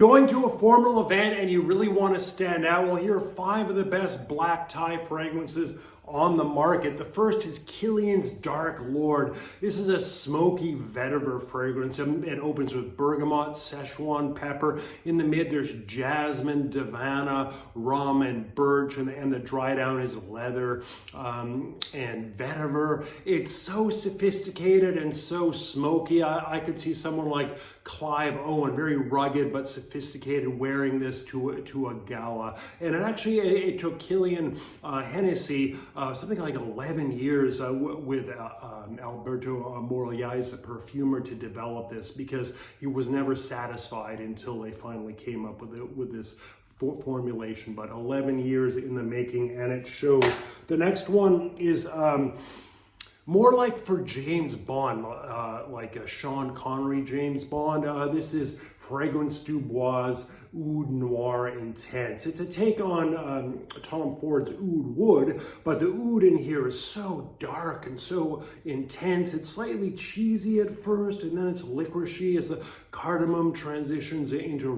Going to a formal event and you really want to stand out? Well, here are 5 of the best black tie fragrances on the market. The first is Killian's Dark Lord. This is a smoky vetiver fragrance. It opens with bergamot, Szechuan pepper. In the mid, there's jasmine, davana, rum, and birch, and the dry down is leather and vetiver. It's so sophisticated and so smoky. I could see someone like Clive Owen, very rugged but sophisticated, wearing this to a gala. And it took Killian Hennessy something like 11 years with Alberto Moraglia's perfumer to develop this, because he was never satisfied until they finally came up with this formulation. But 11 years in the making, and it shows. The next one is more like for James Bond, like a Sean Connery James Bond. This is Fragrance du Bois Oud Noir Intense. It's a take on Tom Ford's Oud Wood, but the oud in here is so dark and so intense. It's slightly cheesy at first, and then it's licoricey as the cardamom transitions into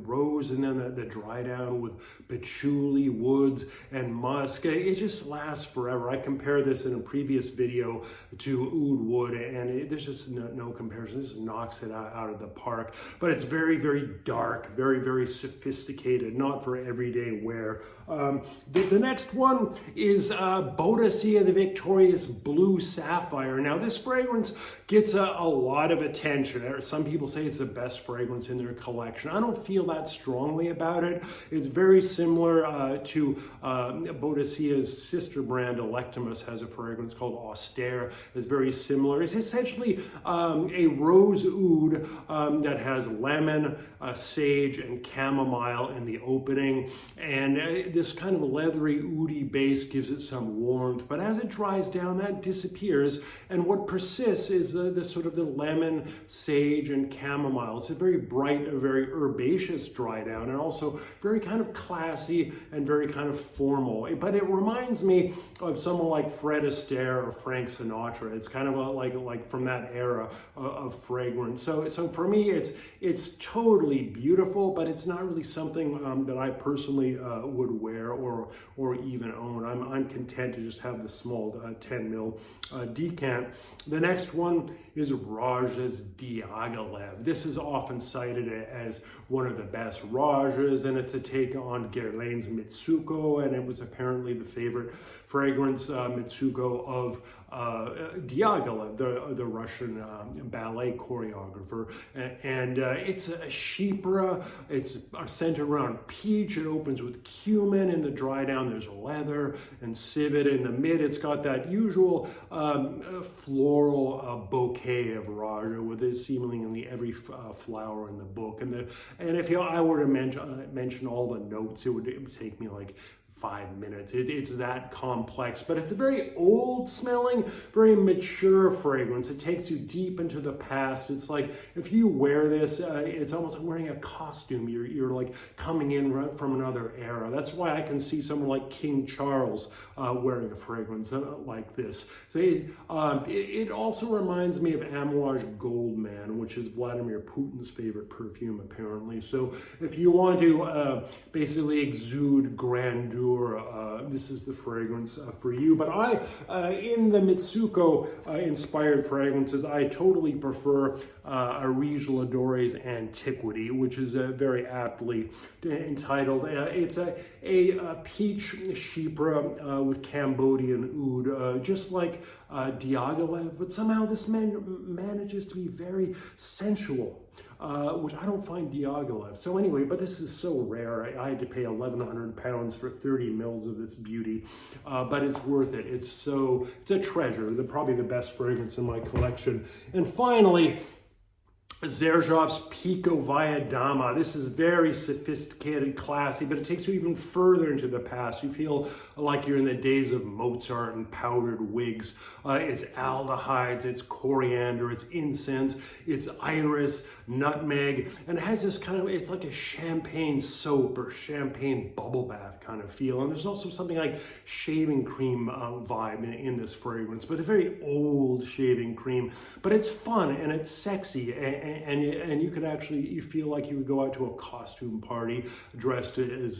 rose, and then the dry down with patchouli, woods, and musk. It just lasts forever. I compared this in a previous video to Oud Wood, and there's just no comparison. This knocks it out of the park. But it's very, very dark, very, very sophisticated, not for everyday wear. The next one is Boadicea, the Victorious Blue Sapphire. Now, this fragrance gets a lot of attention. Some people say it's the best fragrance in their collection. I don't feel that strongly about it. It's very similar to Boadicea's sister brand, Electimus, has a fragrance called Austere. It's very similar. It's essentially a rose oud that has lemon, sage, and chamomile in the opening, and this kind of leathery oudy base gives it some warmth, but as it dries down, that disappears, and what persists is the sort of the lemon, sage, and chamomile. It's a very bright, a very herbaceous dry down, and also very kind of classy and very kind of formal, but it reminds me of someone like Fred Astaire or Frank Sinatra. It's kind of like from that era of fragrance. So for me, it's totally beautiful, but it's not really something that I personally would wear or even own. I'm content to just have the small 10 ml decant. The next one is Roja Diaghilev. This is often cited as one of the best Rojas, and it's a take on Guerlain's Mitsuko, and it was apparently the favorite fragrance Mitsuko of Diaghilev, the Russian ballet choreographer. And it's a chypre. It's centered around peach. It opens with cumin. In the dry down, there's leather and civet. In the mid, it's got that usual floral bouquet of Roja, with this seemingly every flower in the book. And if I were to mention all the notes, it would take me like 5 minutes. It's that complex, but it's a very old smelling, very mature fragrance. It takes you deep into the past. It's like if you wear this, it's almost like wearing a costume. You're like coming in from another era. That's why I can see someone like King Charles wearing a fragrance like this. So it also reminds me of Amouage Goldman, which is Vladimir Putin's favorite perfume, apparently. So if you want to basically exude grandeur, this is the fragrance for you. But in the Mitsuko inspired fragrances, I totally prefer Arige Ladore's Antiquity, which is very aptly entitled. It's a peach chypre with Cambodian oud, just like Diaghilev, but somehow this manages to be very sensual, which I don't find Diaghilev. So anyway, but this is so rare. I had to pay 1,100 pounds for 30 mils of this beauty, but it's worth it. It's a treasure. Probably the best fragrance in my collection. And finally, Xerjoff's Pikovaya Dama. This is very sophisticated, classy, but it takes you even further into the past. You feel like you're in the days of Mozart and powdered wigs. It's aldehydes, it's coriander, it's incense, it's iris, nutmeg, and it has this kind of, it's like a champagne soap or champagne bubble bath kind of feel. And there's also something like shaving cream vibe in this fragrance, but a very old shaving cream. But it's fun and it's sexy, and you could actually, you feel like you would go out to a costume party dressed as,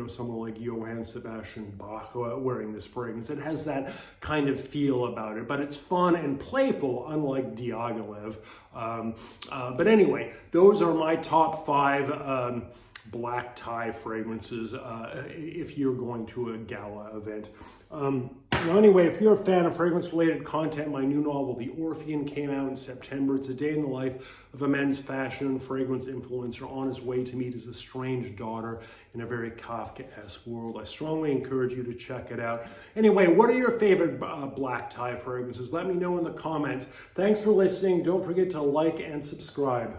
someone like Johann Sebastian Bach wearing this fragrance. It has that kind of feel about it, but it's fun and playful, unlike Diaghilev. But anyway, those are my top 5 black tie fragrances if you're going to a gala event. Anyway, if you're a fan of fragrance-related content, my new novel, The Orphean, came out in September. It's a day in the life of a men's fashion and fragrance influencer on his way to meet his estranged daughter in a very Kafkaesque world. I strongly encourage you to check it out. Anyway, what are your favorite black tie fragrances? Let me know in the comments. Thanks for listening. Don't forget to like and subscribe.